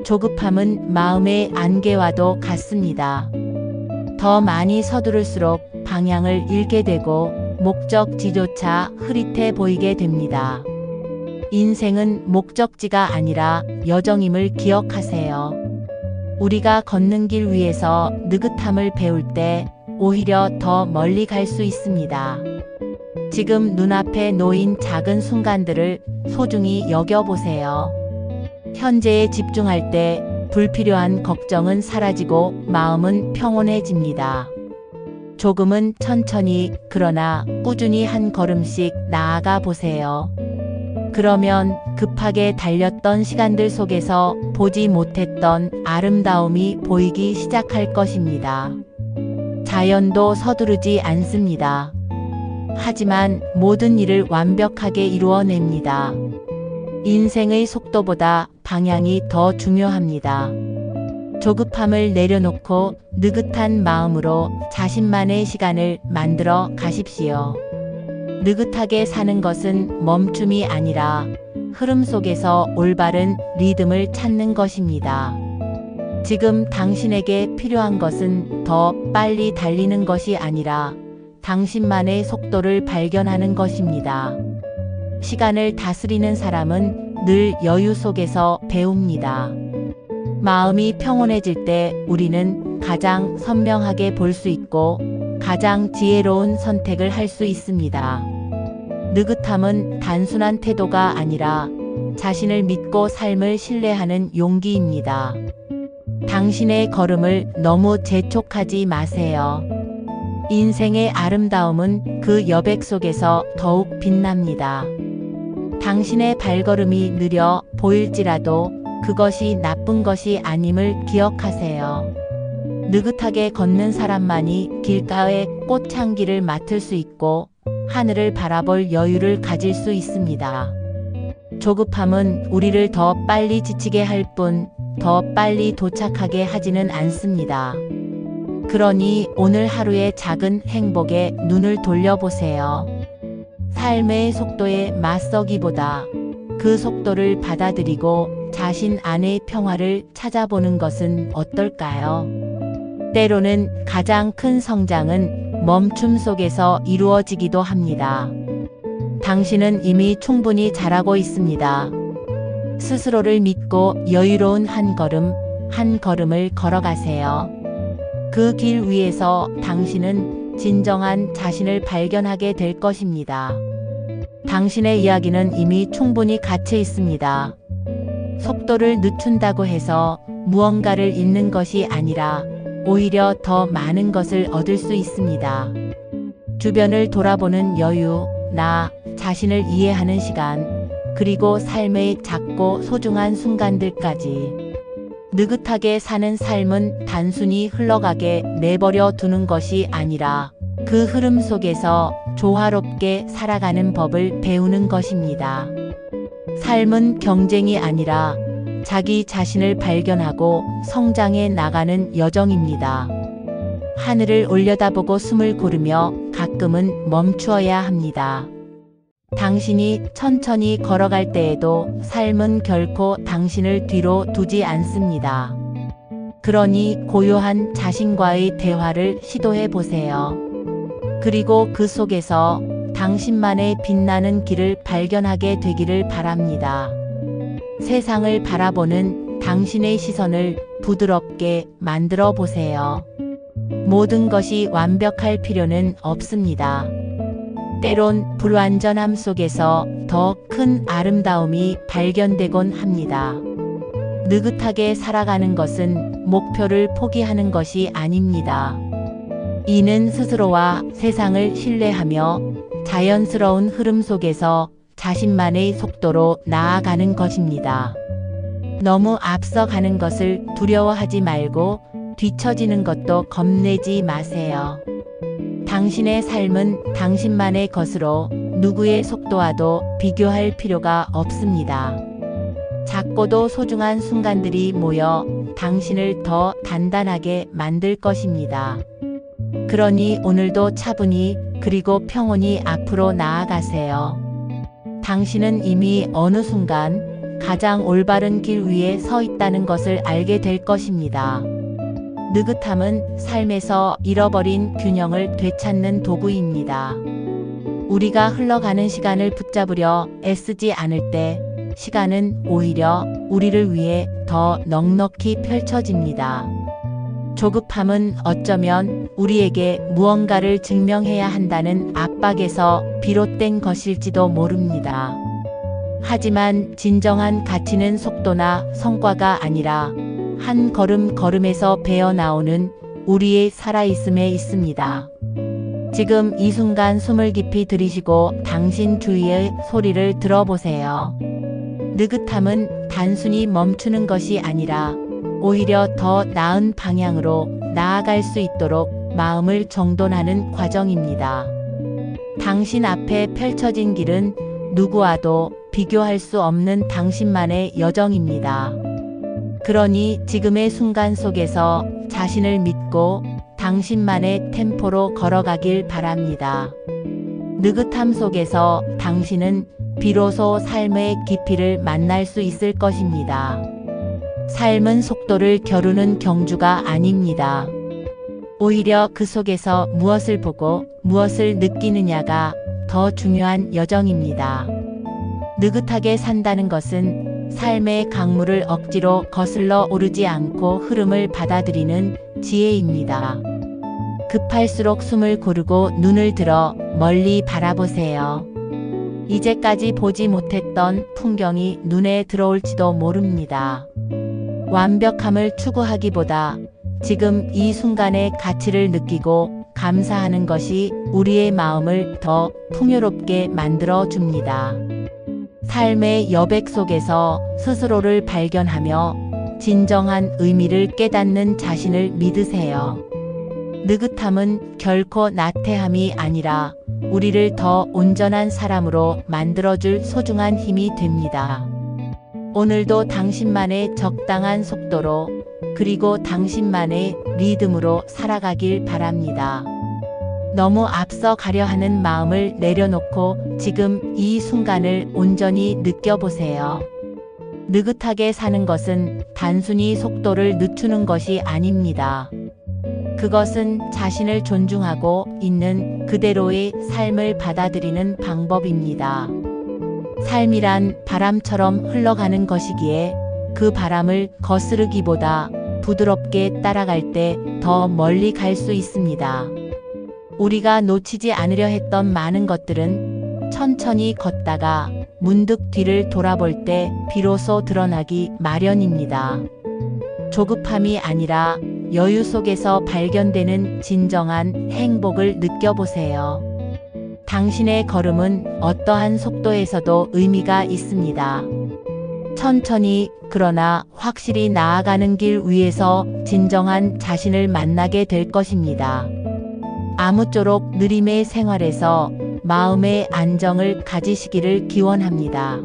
조급함은 마음의 안개와도 같습니다. 더 많이 서두를수록 방향을 잃게 되고 목적지조차 흐릿해 보이게 됩니다. 인생은 목적지가 아니라 여정임을 기억하세요. 우리가 걷는 길 위에서 느긋함을 배울 때 오히려 더 멀리 갈 수 있습니다. 지금 눈앞에 놓인 작은 순간들을 소중히 여겨보세요. 현재에 집중할 때 불필요한 걱정은 사라지고 마음은 평온해집니다. 조금은 천천히 그러나 꾸준히 한 걸음씩 나아가 보세요. 그러면 급하게 달렸던 시간들 속에서 보지 못했던 아름다움이 보이기 시작할 것입니다. 자연도 서두르지 않습니다. 하지만 모든 일을 완벽하게 이루어냅니다. 인생의 속도보다 방향이 더 중요합니다. 조급함을 내려놓고 느긋한 마음으로 자신만의 시간을 만들어 가십시오. 느긋하게 사는 것은 멈춤이 아니라 흐름 속에서 올바른 리듬을 찾는 것입니다. 지금 당신에게 필요한 것은 더 빨리 달리는 것이 아니라 당신만의 속도를 발견하는 것입니다. 시간을 다스리는 사람은 늘 여유 속에서 배웁니다. 마음이 평온해질 때 우리는 가장 선명하게 볼 수 있고 가장 지혜로운 선택을 할 수 있습니다. 느긋함은 단순한 태도가 아니라 자신을 믿고 삶을 신뢰하는 용기입니다. 당신의 걸음을 너무 재촉하지 마세요. 인생의 아름다움은 그 여백 속에서 더욱 빛납니다. 당신의 발걸음이 느려 보일지라도 그것이 나쁜 것이 아님을 기억하세요. 느긋하게 걷는 사람만이 길가의 꽃향기를 맡을 수 있고 하늘을 바라볼 여유를 가질 수 있습니다. 조급함은 우리를 더 빨리 지치게 할 뿐 더 빨리 도착하게 하지는 않습니다. 그러니 오늘 하루의 작은 행복에 눈을 돌려보세요. 삶의 속도에 맞서기보다 그 속도를 받아들이고 자신 안의 평화를 찾아보는 것은 어떨까요? 때로는 가장 큰 성장은 멈춤 속에서 이루어지기도 합니다. 당신은 이미 충분히 잘하고 있습니다. 스스로를 믿고 여유로운 한 걸음, 한 걸음을 걸어가세요. 그 길 위에서 당신은 진정한 자신을 발견하게 될 것입니다. 당신의 이야기는 이미 충분히 갇혀 있습니다. 속도를 늦춘다고 해서 무언가를 잃는 것이 아니라 오히려 더 많은 것을 얻을 수 있습니다. 주변을 돌아보는 여유, 나 자신을 이해하는 시간, 그리고 삶의 작고 소중한 순간들까지. 느긋하게 사는 삶은 단순히 흘러가게 내버려 두는 것이 아니라 그 흐름 속에서 조화롭게 살아가는 법을 배우는 것입니다. 삶은 경쟁이 아니라 자기 자신을 발견하고 성장해 나가는 여정입니다. 하늘을 올려다보고 숨을 고르며 가끔은 멈추어야 합니다. 당신이 천천히 걸어갈 때에도 삶은 결코 당신을 뒤로 두지 않습니다. 그러니 고요한 자신과의 대화를 시도해 보세요. 그리고 그 속에서 당신만의 빛나는 길을 발견하게 되기를 바랍니다. 세상을 바라보는 당신의 시선을 부드럽게 만들어 보세요. 모든 것이 완벽할 필요는 없습니다. 때론 불완전함 속에서 더 큰 아름다움이 발견되곤 합니다. 느긋하게 살아가는 것은 목표를 포기하는 것이 아닙니다. 이는 스스로와 세상을 신뢰하며 자연스러운 흐름 속에서 자신만의 속도로 나아가는 것입니다. 너무 앞서가는 것을 두려워하지 말고 뒤처지는 것도 겁내지 마세요. 당신의 삶은 당신만의 것으로 누구의 속도와도 비교할 필요가 없습니다. 작고도 소중한 순간들이 모여 당신을 더 단단하게 만들 것입니다. 그러니 오늘도 차분히 그리고 평온히 앞으로 나아가세요. 당신은 이미 어느 순간 가장 올바른 길 위에 서 있다는 것을 알게 될 것입니다. 느긋함은 삶에서 잃어버린 균형을 되찾는 도구입니다. 우리가 흘러가는 시간을 붙잡으려 애쓰지 않을 때 시간은 오히려 우리를 위해 더 넉넉히 펼쳐집니다. 조급함은 어쩌면 우리에게 무언가를 증명해야 한다는 압박에서 비롯된 것일지도 모릅니다. 하지만 진정한 가치는 속도나 성과가 아니라 한 걸음 걸음에서 배어나오는 우리의 살아있음에 있습니다. 지금 이 순간 숨을 깊이 들이쉬고 당신 주위의 소리를 들어보세요. 느긋함은 단순히 멈추는 것이 아니라 오히려 더 나은 방향으로 나아갈 수 있도록 마음을 정돈하는 과정입니다. 당신 앞에 펼쳐진 길은 누구와도 비교할 수 없는 당신만의 여정입니다. 그러니 지금의 순간 속에서 자신을 믿고 당신만의 템포로 걸어가길 바랍니다. 느긋함 속에서 당신은 비로소 삶의 깊이를 만날 수 있을 것입니다. 삶은 속도를 겨루는 경주가 아닙니다. 오히려 그 속에서 무엇을 보고 무엇을 느끼느냐가 더 중요한 여정입니다. 느긋하게 산다는 것은 삶의 강물을 억지로 거슬러 오르지 않고 흐름을 받아들이는 지혜입니다. 급할수록 숨을 고르고 눈을 들어 멀리 바라보세요. 이제까지 보지 못했던 풍경이 눈에 들어올지도 모릅니다. 완벽함을 추구하기보다 지금 이 순간의 가치를 느끼고 감사하는 것이 우리의 마음을 더 풍요롭게 만들어 줍니다. 삶의 여백 속에서 스스로를 발견하며 진정한 의미를 깨닫는 자신을 믿으세요. 느긋함은 결코 나태함이 아니라 우리를 더 온전한 사람으로 만들어줄 소중한 힘이 됩니다. 오늘도 당신만의 적당한 속도로 그리고 당신만의 리듬으로 살아가길 바랍니다. 너무 앞서 가려 하는 마음을 내려놓고 지금 이 순간을 온전히 느껴보세요. 느긋하게 사는 것은 단순히 속도를 늦추는 것이 아닙니다. 그것은 자신을 존중하고 있는 그대로의 삶을 받아들이는 방법입니다. 삶이란 바람처럼 흘러가는 것이기에 그 바람을 거스르기보다 부드럽게 따라갈 때 더 멀리 갈 수 있습니다. 우리가 놓치지 않으려 했던 많은 것들은 천천히 걷다가 문득 뒤를 돌아볼 때 비로소 드러나기 마련입니다. 조급함이 아니라 여유 속에서 발견되는 진정한 행복을 느껴보세요. 당신의 걸음은 어떠한 속도에서도 의미가 있습니다. 천천히 그러나 확실히 나아가는 길 위에서 진정한 자신을 만나게 될 것입니다. 아무쪼록 느림의 생활에서 마음의 안정을 가지시기를 기원합니다.